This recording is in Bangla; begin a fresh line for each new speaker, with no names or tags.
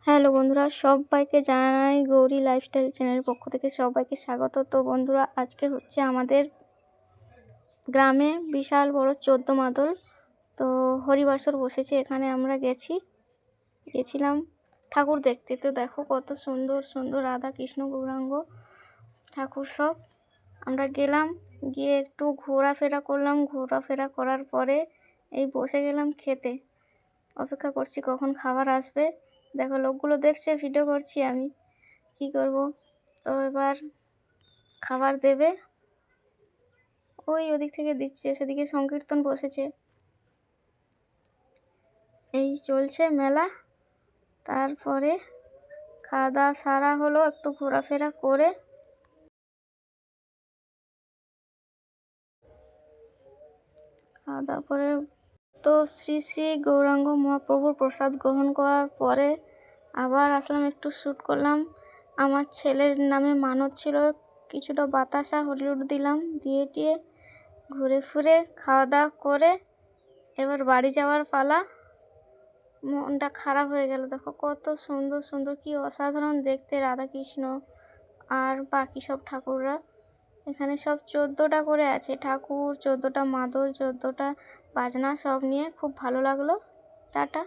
হ্যালো বন্ধুরা, সবাইকে জানাই গৌরী লাইফস্টাইল চ্যানেলের পক্ষ থেকে সবাইকে স্বাগত। তো বন্ধুরা, আজকে হচ্ছে আমাদের গ্রামে বিশাল বড় 14 মাদল তো হরিবাসর বসেছে। এখানে আমরা গেছিলাম ঠাকুর দেখতে। তো দেখো কত সুন্দর সুন্দর রাধা কৃষ্ণ গৌরাঙ্গ ঠাকুর সব। আমরা গেলাম, গিয়ে একটু ঘোরাফেরা করলাম। ঘোরাফেরা করার পরে এই বসে গেলাম খেতে। অপেক্ষা করছি কখন খাবার আসবে। দেখো লোকগুলো দেখছে, ভিডিও করছি আমি, কি করব। তো এবার খাবার দেবে, ওই ওদিক থেকে দিচ্ছে, সেদিকে সংকীর্তন বসেছে, এই চলছে মেলা। তারপরে খাওয়া দাওয়া সারা হলো, একটু ঘোরাফেরা করে খাওয়া দাওয়া করে তো শ্রী শ্রী গৌরাঙ্গ মহাপ্রভুর প্রসাদ গ্রহণ করার পরে আবার আসলাম, একটু শ্যুট করলাম। আমার ছেলের নামে মানত ছিল, কিছুটা বাতাসা হলুদ দিলাম, দিয়ে টিয়ে ঘুরে ফুরে খাওয়া দাওয়া করে এবার বাড়ি যাওয়ার পালা। মনটা খারাপ হয়ে গেল। দেখো কত সুন্দর সুন্দর, কি অসাধারণ দেখতে রাধাকৃষ্ণ আর বাকি সব ঠাকুররা। এখানে সব 14টা করে আছে ঠাকুর, 14টা মাদল, 14টা বাজনা সব নিয়ে। খুব ভালো লাগলো। টাটা।